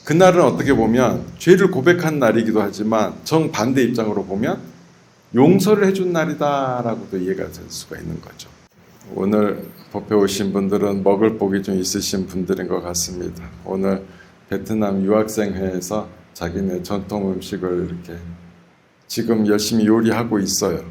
그날은 어떻게 보면 죄를 고백한 날이기도 하지만 정반대 입장으로 보면 용서를 해준 날이다라고도 이해가 될 수가 있는 거죠. 오늘 법회 오신 분들은 먹을 복이 좀 있으신 분들인 것 같습니다. 오늘 베트남 유학생회에서 자기네 전통 음식을 이렇게 지금 열심히 요리하고 있어요.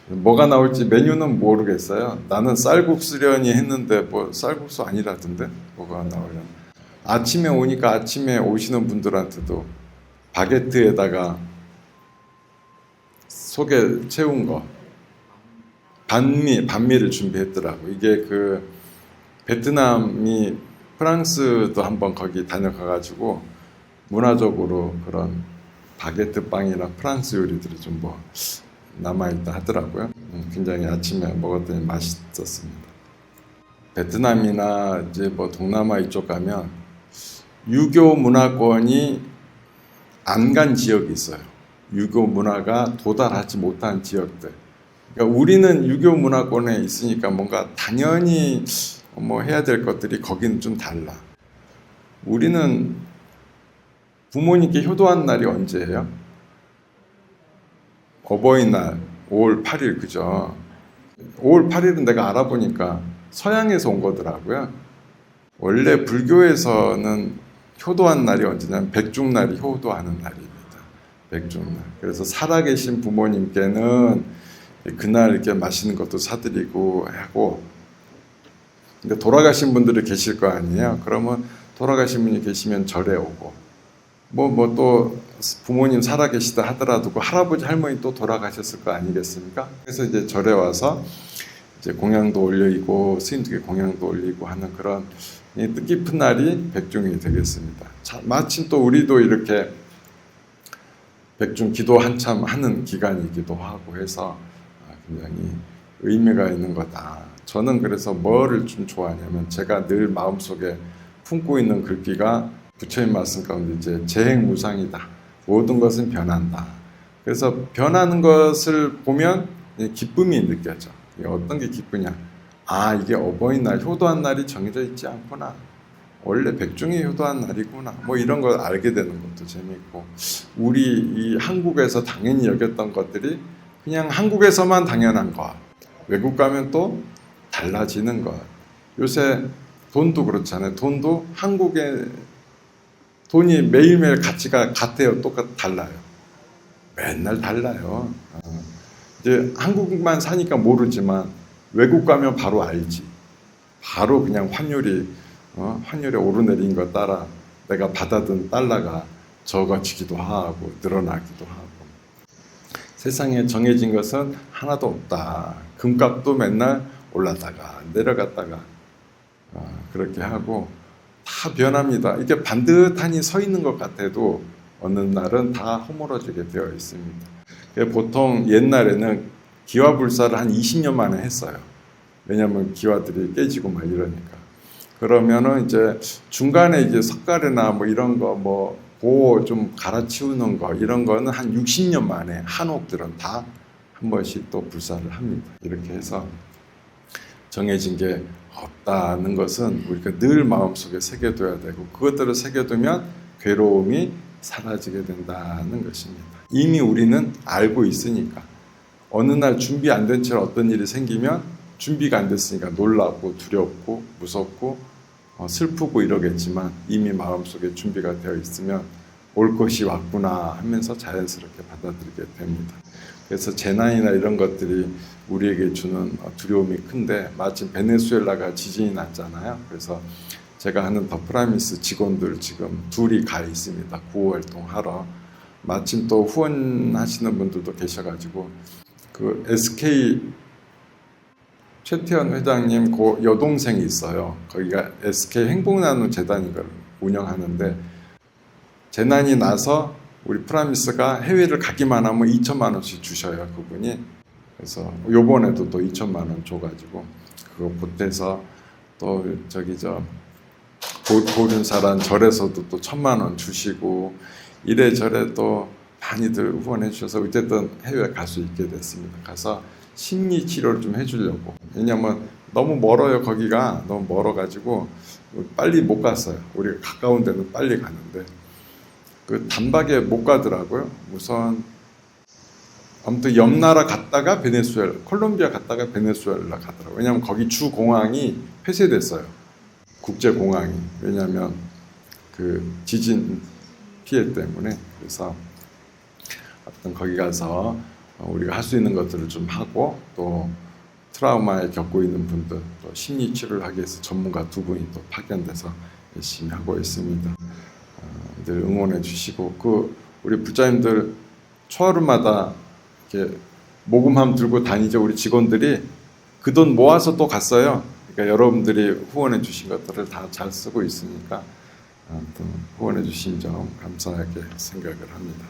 뭐가 나올지 메뉴는 모르겠어요. 나는 쌀국수려니 했는데 뭐 쌀국수 아니라던데 뭐가 나오려나. 아침에 오니까 아침에 오시는 분들한테도 바게트에다가 속에 채운 거 반미를 준비했더라고. 이게 그 베트남이 프랑스도 한번 거기 다녀가가지고 문화적으로 그런 바게트 빵이나 프랑스 요리들이 좀 뭐 남아있다 하더라고요. 굉장히 아침에 먹었더니 맛있었습니다. 베트남이나 이제 뭐 동남아 이쪽 가면 유교 문화권이 안 간 지역이 있어요. 유교 문화가 도달하지 못한 지역들. 그러니까 우리는 유교 문화권에 있으니까 뭔가 당연히 뭐 해야 될 것들이 거기는 좀 달라. 우리는 부모님께 효도한 날이 언제예요? 어버이날 5월 8일 그죠? 5월 8일은 내가 알아보니까 서양에서 온 거더라고요. 원래 불교에서는 효도한 날이 언제냐면 백중날이 효도하는 날입니다. 백중날. 그래서 살아계신 부모님께는 그날 이렇게 맛있는 것도 사드리고 하고, 근데 돌아가신 분들이 계실 거 아니에요. 그러면 돌아가신 분이 계시면 절에 오고, 뭐 또 부모님 살아계시다 하더라도 그 할아버지 할머니 또 돌아가셨을 거 아니겠습니까? 그래서 이제 절에 와서 이제 공양도 올리고 스님들께 공양도 올리고 하는 그런 뜻깊은 날이 백중이 되겠습니다. 마침 또 우리도 이렇게 백중 기도 한참 하는 기간이기도 하고 해서 굉장히 의미가 있는 거다. 저는 그래서 뭐를 좀 좋아하냐면 제가 늘 마음속에 품고 있는 글귀가 부처님 말씀 가운데 이제 재행무상이다. 모든 것은 변한다. 그래서 변하는 것을 보면 기쁨이 느껴져. 어떤 게 기쁘냐? 아, 이게 어버이날, 효도한 날이 정해져 있지 않구나. 원래 백중이 효도한 날이구나. 뭐 이런 걸 알게 되는 것도 재미있고, 우리 이 한국에서 당연히 여겼던 것들이 그냥 한국에서만 당연한 것. 외국 가면 또 달라지는 것. 요새 돈도 그렇잖아요. 돈도 한국에 돈이 매일매일 가치가 같아요. 달라요. 맨날 달라요. 이제 한국만 사니까 모르지만 외국 가면 바로 알지. 바로 그냥 환율이 오르내린 거 따라 내가 받아든 달러가 적어지기도 하고 늘어나기도 하고. 세상에 정해진 것은 하나도 없다. 금값도 맨날 올랐다가 내려갔다가 그렇게 하고 다 변합니다. 이게 반듯하니 서 있는 것 같아도 어느 날은 다 허물어지게 되어 있습니다. 보통 옛날에는 기와불사를 한 20년 만에 했어요. 왜냐하면 기와들이 깨지고 막 이러니까. 그러면은 이제 중간에 이제 석가래나 뭐 이런 거 뭐 보호 좀 갈아치우는 거 이런 거는 한 60년 만에 한옥들은 다 한 번씩 또 불사를 합니다. 이렇게 해서 정해진 게 없다는 것은 우리가 늘 마음속에 새겨둬야 되고, 그것들을 새겨두면 괴로움이 사라지게 된다는 것입니다. 이미 우리는 알고 있으니까 어느 날 준비 안 된 채로 어떤 일이 생기면 준비가 안 됐으니까 놀랍고 두렵고 무섭고 슬프고 이러겠지만 이미 마음속에 준비가 되어 있으면 올 것이 왔구나 하면서 자연스럽게 받아들이게 됩니다. 그래서 재난이나 이런 것들이 우리에게 주는 두려움이 큰데, 마침 베네수엘라가 지진이 났잖아요. 그래서 제가 하는 더 프라미스 직원들 지금 둘이 가 있습니다. 구호 활동하러. 마침 또 후원하시는 분들도 계셔가지고 그 SK 최태원 회장님 그 여동생이 있어요. 거기가 SK 행복나눔 재단을 운영하는데, 재난이 나서 우리 프라미스가 해외를 가기만 하면 2천만 원씩 주셔요, 그분이. 그래서 요번에도 또 2천만 원 줘가지고 그거 보태서 또 보륜사란 절에서도 또 1,000만 원 주시고 이래저래 또 많이들 후원해 주셔서 어쨌든 해외에 갈 수 있게 됐습니다. 가서 심리 치료를 좀 해주려고. 왜냐면 너무 멀어요. 거기가 너무 멀어가지고 빨리 못 갔어요. 우리가 가까운 데는 빨리 가는데 그 단박에 못 가더라고요. 우선 아무튼 옆 나라 갔다가 베네수엘라, 콜롬비아 갔다가 베네수엘라 가더라고요. 왜냐하면 거기 주 공항이 폐쇄됐어요. 국제 공항이. 왜냐하면 그 지진 피해 때문에. 그래서 아무튼 거기 가서 우리가 할 수 있는 것들을 좀 하고, 또 트라우마에 겪고 있는 분들, 또 심리 치료를 하기 위해서 전문가 2분이 또 파견돼서 열심히 하고 있습니다. 늘 응원해 주시고, 그 우리 부자님들 초하루마다 이렇게 모금함 들고 다니죠. 우리 직원들이 그 돈 모아서 또 갔어요. 그러니까 여러분들이 후원해 주신 것들을 다 잘 쓰고 있으니까 아무튼 후원해 주신 점 감사하게 생각을 합니다.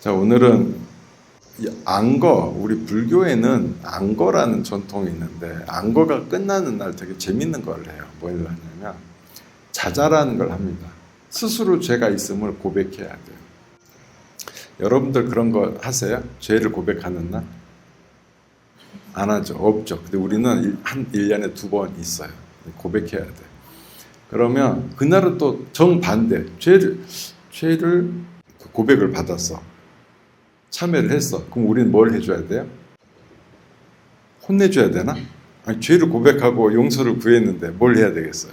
자, 오늘은 이 안거, 우리 불교에는 안거라는 전통이 있는데, 안거가 끝나는 날 되게 재밌는 걸 해요. 뭘 하냐면 자자라는 걸 합니다. 스스로 죄가 있음을 고백해야 돼요. 여러분들 그런 거 하세요? 죄를 고백하는 날? 안 하죠. 없죠. 근데 우리는 한 1년에 2번 있어요. 고백해야 돼. 그러면 그날은 또 정반대. 죄를 고백을 받았어. 참회를 했어. 그럼 우리는 뭘 해줘야 돼요? 혼내줘야 되나? 아니, 죄를 고백하고 용서를 구했는데 뭘 해야 되겠어요?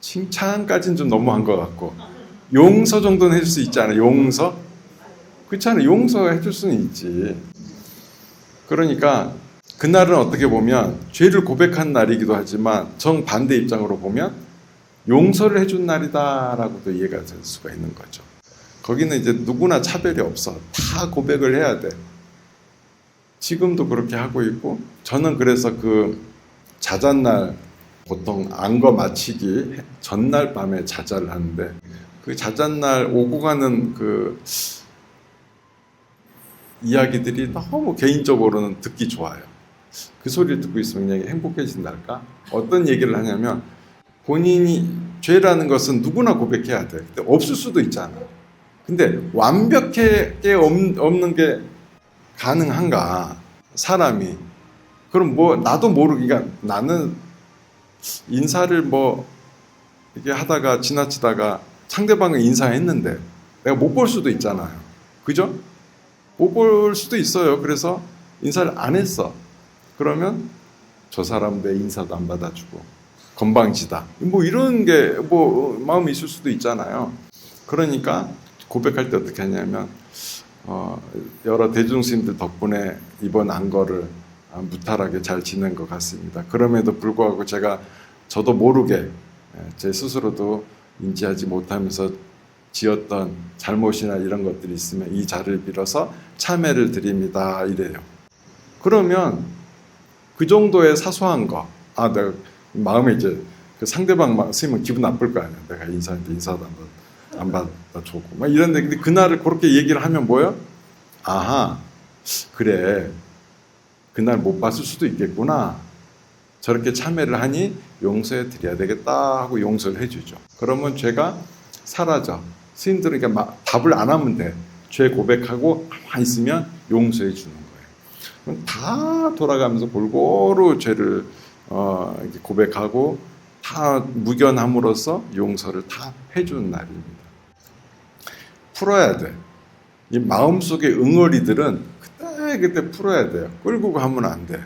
칭찬까지는 좀 너무한 것 같고, 용서 정도는 해줄 수 있지 않아요? 용서? 그렇잖아요. 용서 해줄 수는 있지. 그러니까 그날은 어떻게 보면 죄를 고백한 날이기도 하지만 정반대 입장으로 보면 용서를 해준 날이다라고도 이해가 될 수가 있는 거죠. 거기는 이제 누구나 차별이 없어. 다 고백을 해야 돼. 지금도 그렇게 하고 있고, 저는 그래서 그 자잔날, 보통 안거 마치기 전날 밤에 자자를 하는데, 그 자잔날 오고 가는 그 이야기들이 너무 개인적으로는 듣기 좋아요. 그 소리를 듣고 있으면 그냥 행복해진달까? 어떤 얘기를 하냐면, 본인이 죄라는 것은 누구나 고백해야 돼. 근데 없을 수도 있잖아. 근데 완벽하게 없는 게 가능한가? 사람이. 그럼 뭐 나도 모르게, 그러니까 나는 인사를 뭐 이렇게 하다가 지나치다가 상대방을 인사했는데 내가 못 볼 수도 있잖아요. 그죠? 못 볼 수도 있어요. 그래서 인사를 안 했어. 그러면 저 사람 내 인사도 안 받아주고 건방지다. 뭐 이런 게 뭐 마음이 있을 수도 있잖아요. 그러니까 고백할 때 어떻게 하냐면 여러 대중스님들 덕분에 이번 안거를 무탈하게 잘 지낸 것 같습니다. 그럼에도 불구하고 저도 모르게 제 스스로도 인지하지 못하면서 지었던 잘못이나 이런 것들이 있으면 이 자리를 빌어서 참회를 드립니다. 이래요. 그러면 그 정도의 사소한 거, 내가 마음에 이제 그 상대방 스님은 기분 나쁠 거 아니야. 내가 인사했는데 인사도 안 받아주고 막 이런데, 근데 그날을 그렇게 얘기를 하면 뭐예요? 아하, 그래, 그날 못 봤을 수도 있겠구나. 저렇게 참회를 하니 용서해 드려야 되겠다 하고 용서를 해주죠. 그러면 죄가 사라져. 스님들은 그러니까 답을 안 하면 돼. 죄 고백하고 가만히 있으면 용서해 주는 거예요. 그럼 다 돌아가면서 골고루 죄를 이렇게 고백하고 다 무견함으로써 용서를 다 해주는 날입니다. 풀어야 돼. 이 마음속의 응어리들은 그때 풀어야 돼요. 끌고 가면 안 돼.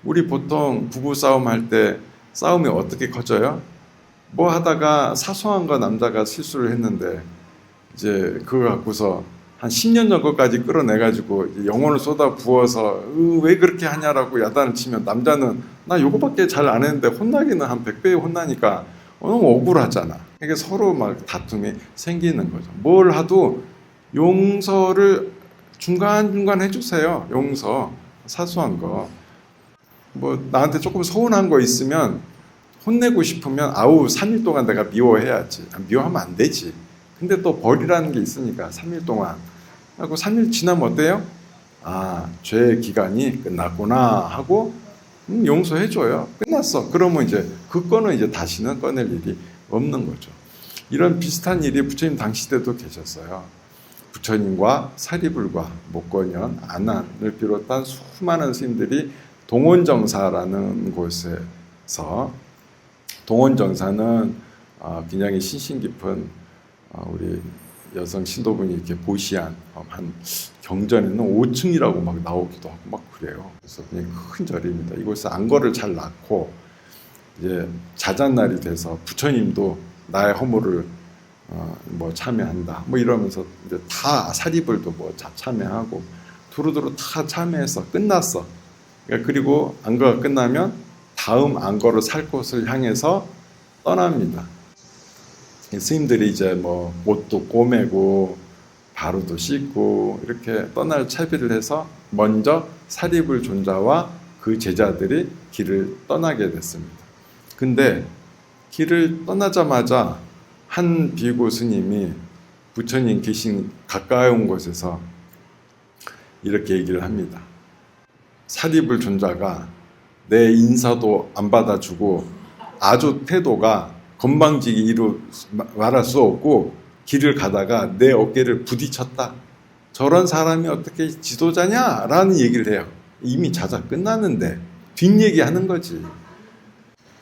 우리 보통 부부싸움 할 때 싸움이 어떻게 커져요? 뭐 하다가 사소한 거 남자가 실수를 했는데 이제 그거 갖고서 한 10년 전거까지 끌어내가지고 영혼을 쏟아 부어서 왜 그렇게 하냐라고 야단을 치면 남자는 나 요거밖에 잘 안 했는데 혼나기는 한 100배 혼나니까 너무 억울하잖아. 이게 서로 막 다툼이 생기는 거죠. 뭘 하도 용서를 중간중간 해주세요. 용서. 사소한 거. 뭐 나한테 조금 서운한 거 있으면 혼내고 싶으면 3일 동안 내가 미워해야지. 미워하면 안 되지. 근데 또 벌이라는 게 있으니까 3일 동안 하고 3일 지나면 어때요? 죄의 기간이 끝났구나 하고 용서해줘요. 끝났어. 그러면 이제 그 건은 이제 다시는 꺼낼 일이 없는 거죠. 이런 비슷한 일이 부처님 당시 때도 계셨어요. 부처님과 사리불과 목건현, 안한을 비롯한 수많은 스님들이 동원정사라는 곳에서 동원정사는 굉장히 신신 깊은 우리 여성 신도분이 이렇게 보시한 한 경전에는 5층이라고 막 나오기도 하고 막 그래요. 그래서 그냥 큰 절입니다. 이곳에 안거를 잘 낳고 이제 자잔날이 돼서 부처님도 나의 허물을 뭐 참여한다 뭐 이러면서 이제 다 사리불도 뭐 참여하고 두루두루 다 참여해서 끝났어. 그러니까 그리고 안거가 끝나면 다음 안거로 살 곳을 향해서 떠납니다. 스님들이 이제 뭐 옷도 꼬매고 바루도 씻고 이렇게 떠날 차비를 해서 먼저 사리불 존자와 그 제자들이 길을 떠나게 됐습니다. 근데 길을 떠나자마자 한 비구 스님이 부처님 계신 가까이 온 곳에서 이렇게 얘기를 합니다. 사리불 존자가 내 인사도 안 받아주고 아주 태도가 건방지게 이루 말할 수 없고 길을 가다가 내 어깨를 부딪혔다. 저런 사람이 어떻게 지도자냐? 라는 얘기를 해요. 이미 자자 끝났는데 뒷얘기 하는 거지.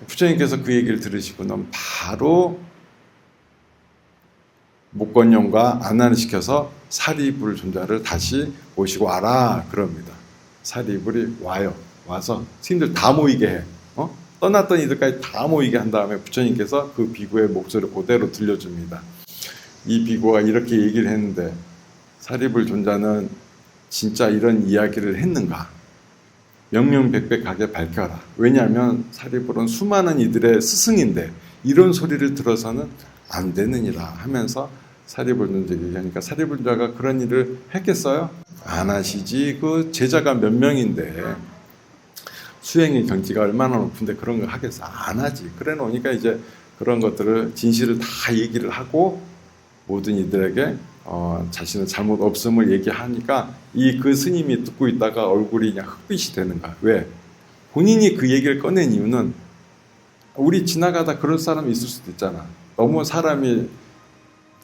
부처님께서 그 얘기를 들으시고는 바로 목건용과 안안을 시켜서 사리불 존자를 다시 모시고 와라 그럽니다. 사리불이 와요. 와서 스님들 다 모이게 해. 떠났던 이들까지 다 모이게 한 다음에 부처님께서 그 비구의 목소리를 그대로 들려줍니다. 이 비구가 이렇게 얘기를 했는데 사리불 존자는 진짜 이런 이야기를 했는가? 명명백백하게 밝혀라. 왜냐하면 사리불은 수많은 이들의 스승인데 이런 소리를 들어서는 안 되느니라 하면서 사리불 존자에게 얘기하니까 사리불 존자가 그런 일을 했겠어요? 안 하시지. 그 제자가 몇 명인데 수행의 경지가 얼마나 높은데 그런 거 하겠어? 안 하지. 그래 놓으니까 이제 그런 것들을 진실을 다 얘기를 하고 모든 이들에게 자신의 잘못 없음을 얘기하니까 그 스님이 듣고 있다가 얼굴이 그냥 흑빛이 되는 거야. 왜? 본인이 그 얘기를 꺼낸 이유는 우리 지나가다 그런 사람이 있을 수도 있잖아. 너무 사람이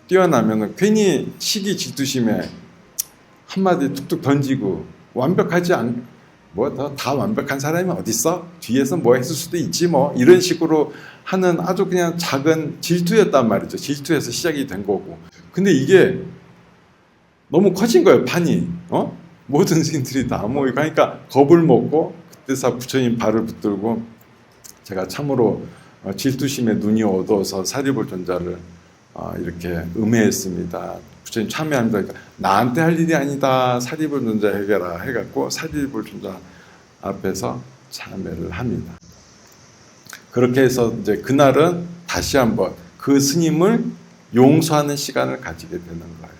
뛰어나면 괜히 시기 질투심에 한마디 툭툭 던지고 완벽하지 다 완벽한 사람이 어딨어? 뒤에서 뭐 했을 수도 있지 뭐 이런 식으로 하는 아주 그냥 작은 질투였단 말이죠. 질투에서 시작이 된 거고. 근데 이게 너무 커진 거예요. 판이. 모든 스님들이 다 모이고 하니까 겁을 먹고 그때서 부처님 발을 붙들고 제가 참으로 질투심에 눈이 어두워서 사리불 존자를 이렇게 음해했습니다. 부처님 참여합니다. 그러니까 나한테 할 일이 아니다. 사리불 존자 해결하 해갖고 사리불 존자 앞에서 참여를 합니다. 그렇게 해서 이제 그날은 다시 한번 그 스님을 용서하는 시간을 가지게 되는 거예요.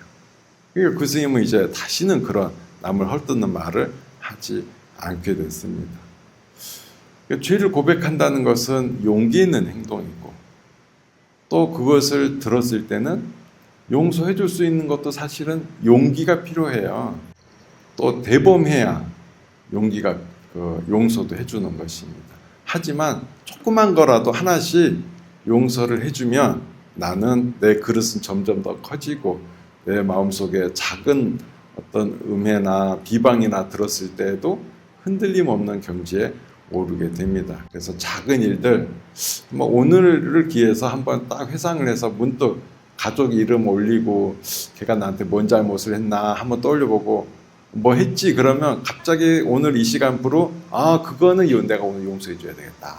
그러니까 그 스님은 이제 다시는 그런 남을 헐뜯는 말을 하지 않게 됐습니다. 그러니까 죄를 고백한다는 것은 용기 있는 행동이고 또 그것을 들었을 때는 용서해 줄 수 있는 것도 사실은 용기가 필요해요. 또 대범해야 용기가 용서도 해주는 것입니다. 하지만 조그만 거라도 하나씩 용서를 해주면 나는 내 그릇은 점점 더 커지고 내 마음속에 작은 어떤 음해나 비방이나 들었을 때에도 흔들림 없는 경지에 오르게 됩니다. 그래서 작은 일들, 오늘을 기해서 한번 딱 회상을 해서 문득 가족 이름 올리고 걔가 나한테 뭔 잘못을 했나 한번 떠올려보고 뭐 했지 그러면 갑자기 오늘 이 시간부로 그거는 내가 오늘 용서해 줘야 되겠다.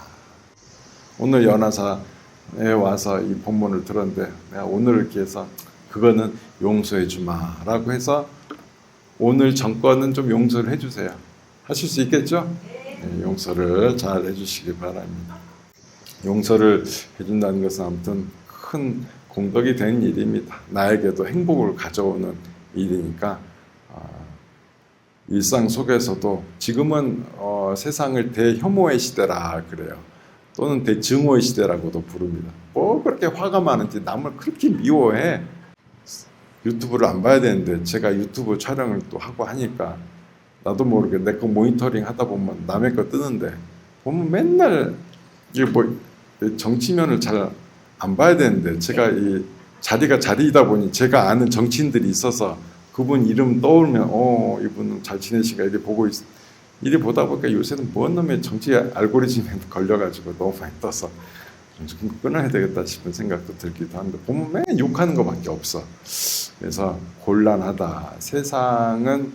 오늘 연화사에 와서 이 본문을 들었는데 내가 오늘을 기해서 그거는 용서해 주마 라고 해서 오늘 정권은 좀 용서를 해주세요. 하실 수 있겠죠? 네, 용서를 잘 해주시기 바랍니다. 용서를 해준다는 것은 아무튼 큰 공덕이 된 일입니다. 나에게도 행복을 가져오는 일이니까 일상 속에서도 지금은 세상을 대혐오의 시대라 그래요. 또는 대증오의 시대라고도 부릅니다. 뭐 그렇게 화가 많은지 남을 그렇게 미워해. 유튜브를 안 봐야 되는데 제가 유튜브 촬영을 또 하고 하니까 나도 모르게 내 거 모니터링 하다 보면 남의 거 뜨는데 보면 맨날 이게 정치면을 잘 안 봐야 되는데 제가 이 자리가 자리이다 보니 제가 아는 정치인들이 있어서 그분 이름 떠오르면 이분은 잘 지내신가 이렇게 이리 보다 보니까 요새는 뭔 놈의 정치 알고리즘에 걸려가지고 너무 많이 떠서 좀 끊어야 되겠다 싶은 생각도 들기도 합니다. 보면 맨 욕하는 것밖에 없어. 그래서 곤란하다. 세상은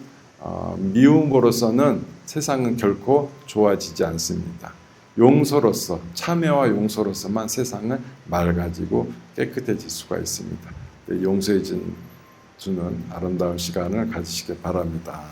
미움으로서는 세상은 결코 좋아지지 않습니다. 용서로서, 참회와 용서로서만 세상은 맑아지고 깨끗해질 수가 있습니다. 용서해 주는 아름다운 시간을 가지시길 바랍니다.